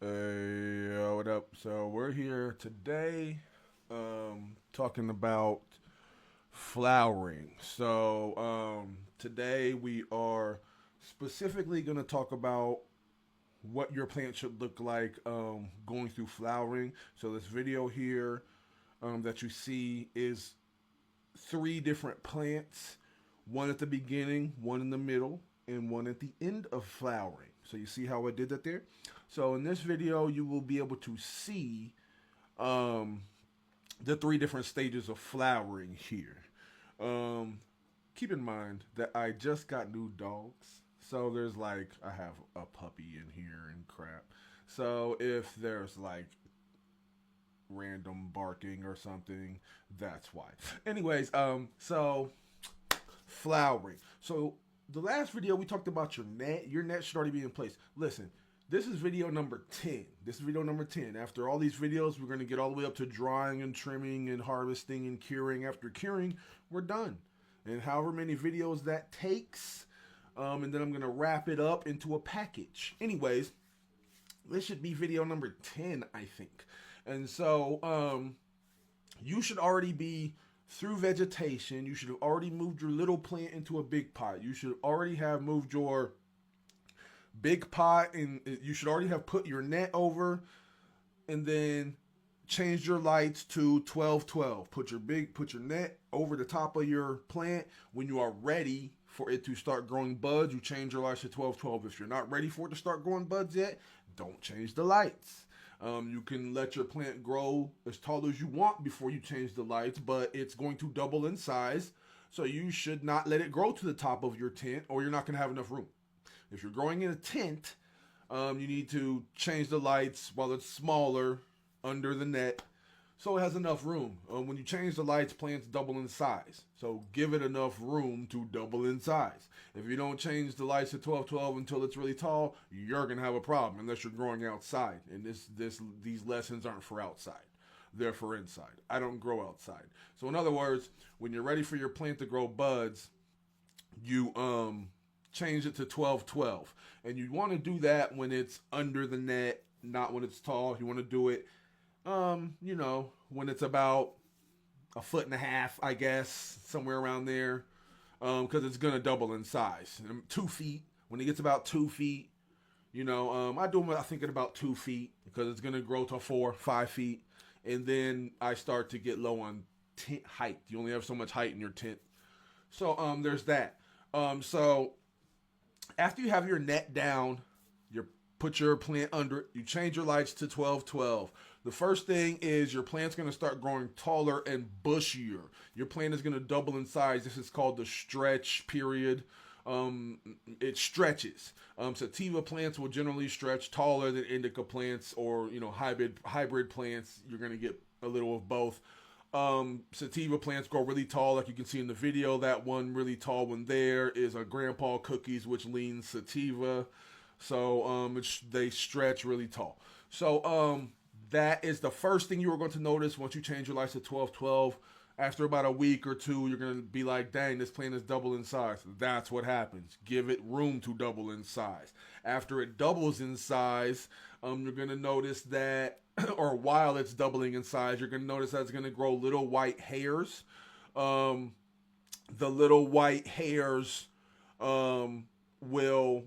Hey, yo, what up? So we're here today, talking about flowering. Today we are specifically going to talk about what your plant should look like going through flowering. So this video here that you see is three different plants, one at the beginning, one in the middle, and one at the end of flowering. So you see how I did that there? So in this video, you will be able to see um, the three different stages of flowering here. Um, Keep in mind that I just got new dogs. So there's like, I have a puppy in here and crap. So if there's like random barking or something, that's why. Anyways, so flowering. So the last video we talked about your net. Your net should already be in place. Listen, this is video number 10. This is video number 10. After all these videos, we're going to get all the way up to drying and trimming and harvesting and curing. After curing, we're done. And however many videos that takes, and then I'm going to wrap it up into a package. Anyways, this should be video number 10, I think. And so, you should already be through vegetation. You should have already moved your little plant into a big pot. You should already have moved your big pot, and you should already have put your net over, and then changed your lights to 12-12. Put your net over the top of your plant. When you are ready for it to start growing buds, you change your lights to 12-12. If you're not ready for it to start growing buds yet, don't change the lights. You can let your plant grow as tall as you want before you change the lights, but it's going to double in size. So you should not let it grow to the top of your tent, or you're not going to have enough room. If you're growing in a tent, you need to change the lights while it's smaller under the net so it has enough room. When you change the lights, plants double in size. So give it enough room to double in size. If you don't change the lights to 12-12 until it's really tall, you're going to have a problem unless you're growing outside. And these lessons aren't for outside. They're for inside. I don't grow outside. So in other words, when you're ready for your plant to grow buds, you change it to 12-12. And you want to do that when it's under the net, not when it's tall. You want to do it when it's about a foot and a half, I guess, somewhere around there, because it's gonna double in size. 2 feet. When it gets about 2 feet, I do them. I think at about 2 feet because it's gonna grow to 4-5 feet, and then I start to get low on tent height. You only have so much height in your tent, so there's that. So after you have your net down, you put your plant under it. You change your lights to 12-12. The first thing is your plant's going to start growing taller and bushier. Your plant is going to double in size. This is called the stretch period. It stretches. Sativa plants will generally stretch taller than indica plants, or hybrid plants. You're going to get a little of both. Sativa plants grow really tall, like you can see in the video. That one really tall one there is a Grandpa Cookies, which leans sativa. So they stretch really tall. So that is the first thing you are going to notice once you change your lights to 12-12. After about a week or two, you're going to be like, dang, this plant is double in size. That's what happens. Give it room to double in size. After it doubles in size, you're going to notice that, or while it's doubling in size, you're going to notice that it's going to grow little white hairs. The little white hairs will,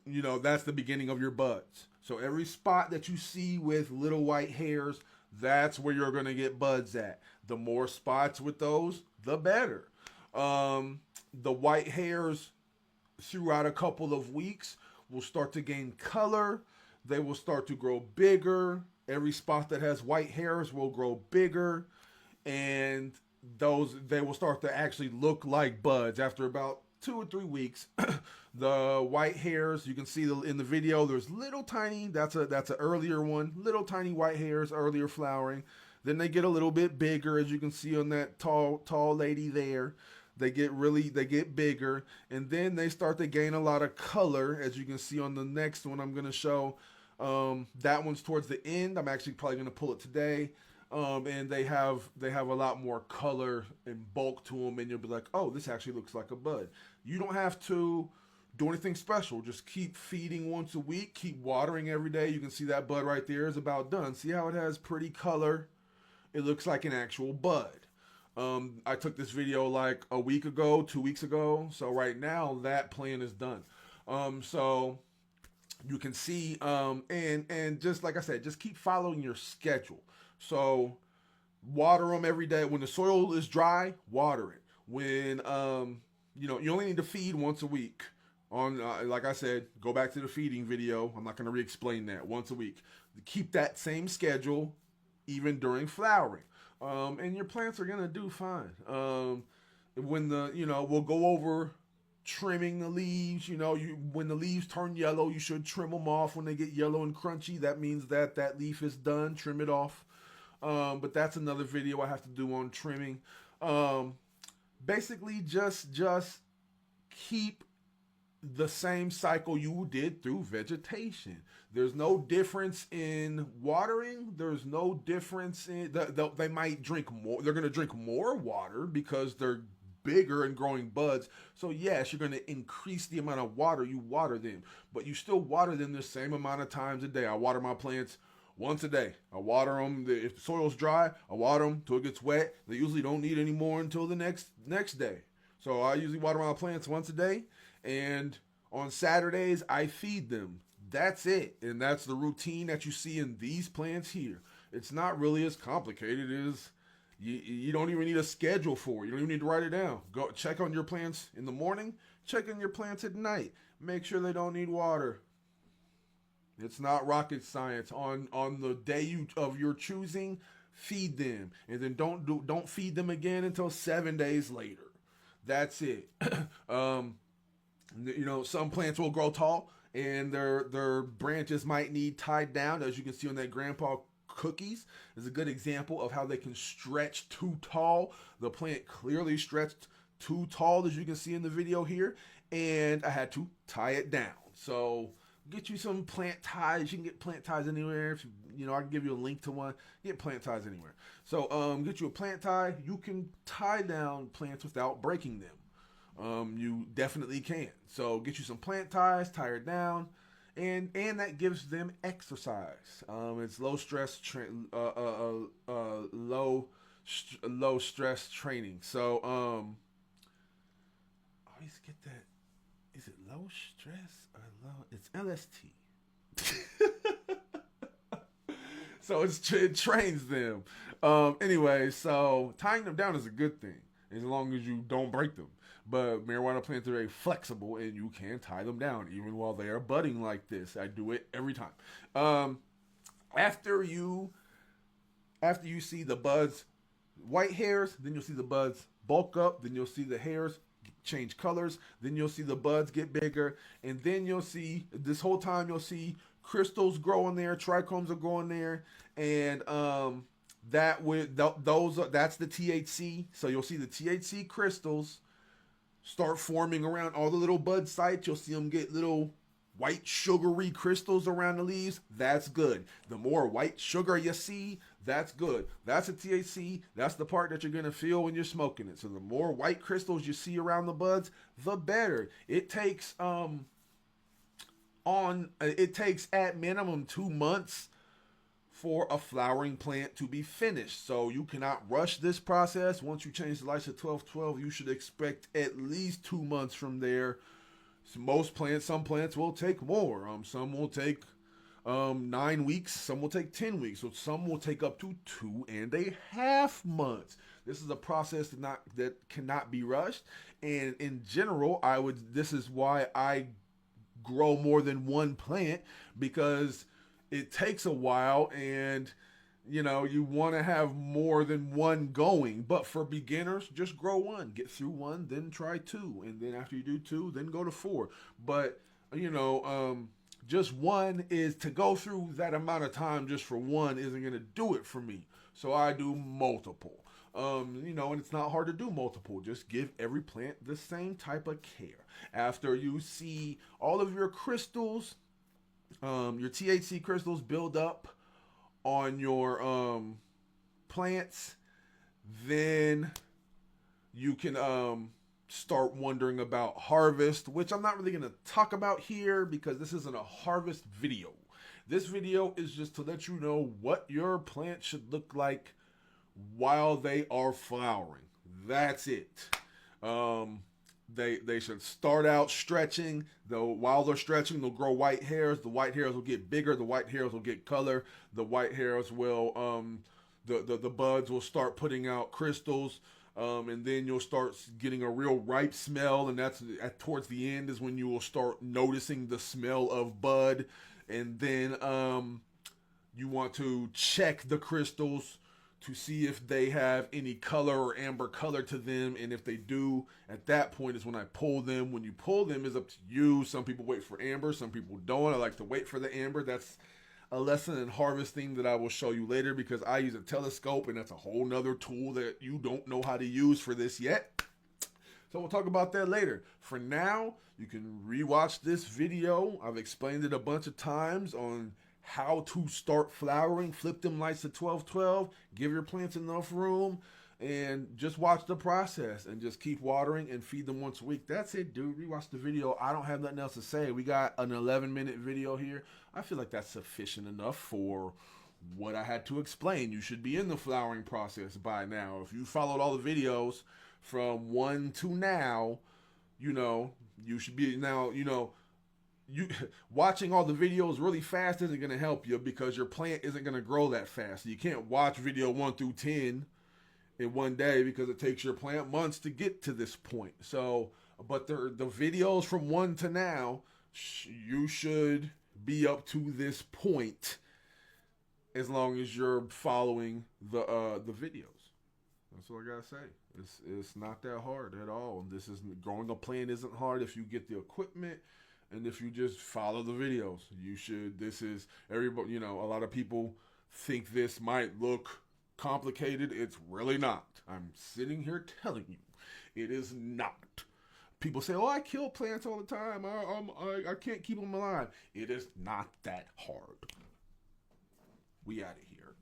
that's the beginning of your buds. So every spot that you see with little white hairs, that's where you're going to get buds at. The more spots with those, the better. The white hairs throughout a couple of weeks will start to gain color. They will start to grow bigger. Every spot that has white hairs will grow bigger. And they will start to actually look like buds after about 2 or 3 weeks. The white hairs, you can see in the video, there's little tiny, that's an earlier one, little tiny white hairs, earlier flowering. Then they get a little bit bigger, as you can see on that tall lady there. They get bigger, and then they start to gain a lot of color, as you can see on the next one I'm going to show. That one's towards the end. I'm actually probably going to pull it today. And they have a lot more color and bulk to them, and you'll be like, oh, this actually looks like a bud. You don't have to do anything special. Just keep feeding once a week, keep watering every day. You can see that bud right there is about done. See how it has pretty color? It looks like an actual bud. I took this video like a week ago, 2 weeks ago. So right now that plant is done. So you can see, and just like I said, just keep following your schedule. So water them every day. When the soil is dry, water it. When you only need to feed once a week. On like I said, go back to the feeding video. I'm not going to re-explain that. Once a week. Keep that same schedule even during flowering. And your plants are gonna do fine. When we'll go over trimming the leaves. When the leaves turn yellow, you should trim them off. When they get yellow and crunchy, that means that leaf is done. Trim it off. But that's another video I have to do on trimming. Basically, just keep the same cycle you did through vegetation. There's no difference in watering. There's no difference in they might drink more. They're going to drink more water because they're bigger and growing buds. So yes, you're going to increase the amount of water you water them, but you still water them the same amount of times a day. I water my plants once a day. I water them. If the soil's dry, I water them till it gets wet. They usually don't need any more until the next day. So I usually water my plants once a day, and on Saturdays I feed them. That's it. And that's the routine that you see in these plants here. It's not really as complicated as you don't even need a schedule for it. You don't even need to write it down. Go check on your plants in the morning, check on your plants at night. Make sure they don't need water. It's not rocket science. On the day of your choosing, feed them. And then don't feed them again until 7 days later. That's it. Some plants will grow tall and their branches might need tied down, as you can see on that grandpa cookies is a good example of how they can stretch too tall. The plant clearly stretched too tall, as you can see in the video here, and I had to tie it down. So get you some plant ties. You can get plant ties anywhere. I can give you a link to one. Get plant ties anywhere. So get you a plant tie. You can tie down plants without breaking them. You definitely can. So get you some plant ties, tie her down, and that gives them exercise. It's low stress low stress training. So I always get that. Is it low stress or low? It's LST. So it trains them. Anyway, so tying them down is a good thing as long as you don't break them. But marijuana plants are very flexible, and you can tie them down even while they are budding like this. I do it every time. After you see the buds, white hairs, then you'll see the buds bulk up. Then you'll see the hairs change colors. Then you'll see the buds get bigger, and then you'll see this whole time you'll see crystals growing there, trichomes are growing there, and that's the THC. So you'll see the THC crystals start forming around all the little bud sites. You'll see them get little white sugary crystals around the leaves. That's good. The more white sugar you see, that's good. That's a THC. That's the part that you're going to feel when you're smoking it. So the more white crystals you see around the buds, the better. It takes at minimum 2 months for a flowering plant to be finished. So you cannot rush this process. Once you change the lights to 12-12, you should expect at least 2 months from there. So some plants will take more. Some will take 9 weeks. Some will take 10 weeks. So some will take up to 2.5 months. This is a process that cannot be rushed. And in general, this is why I grow more than one plant, because it takes a while, and you want to have more than one going. But for beginners, just grow one, get through one, then try two, and then after you do two, then go to 4. But just one is to go through that amount of time just for one isn't going to do it for me. So I do multiple. And it's not hard to do multiple. Just give every plant the same type of care. After you see all of your crystals, your THC crystals build up on your plants, then you can start wondering about harvest, which I'm not really going to talk about here because this isn't a harvest video. This video is just to let you know what your plant should look like while they are flowering. That's it. They should start out stretching. Though while they're stretching, they'll grow white hairs. The white hairs will get bigger. The white hairs will get color. The white hairs will the buds will start putting out crystals. And then you'll start getting a real ripe smell, and that's towards the end is when you will start noticing the smell of bud. And then you want to check the crystals to see if they have any color or amber color to them, and if they do, at that point is when I pull them. When you pull them is up to you. Some people wait for amber, some people don't. I like to wait for the amber. That's a lesson in harvesting that I will show you later because I use a telescope, and that's a whole nother tool that you don't know how to use for this yet. So we'll talk about that later. For now, you can rewatch this video. I've explained it a bunch of times on how to start flowering. Flip them lights to 12-12. Give your plants enough room. And just watch the process. And just keep watering and feed them once a week. That's it, dude. Rewatch the video. I don't have nothing else to say. We got an 11-minute video here. I feel like that's sufficient enough for what I had to explain. You should be in the flowering process by now. If you followed all the videos from 1 to now, you know, you should be now, you know, you watching all the videos really fast isn't going to help you because your plant isn't going to grow that fast. You can't watch video 1 through 10 in one day because it takes your plant months to get to this point. So, but the videos from 1 to now, you should be up to this point as long as you're following the videos. That's all I gotta say. It's not that hard at all. This is growing a plant isn't hard if you get the equipment and if you just follow the videos. You should. This is everybody. You know, a lot of people think this might look complicated. It's really not. I'm sitting here telling you, it is not. People say, "Oh, I kill plants all the time. I can't keep them alive." It is not that hard. We out of here.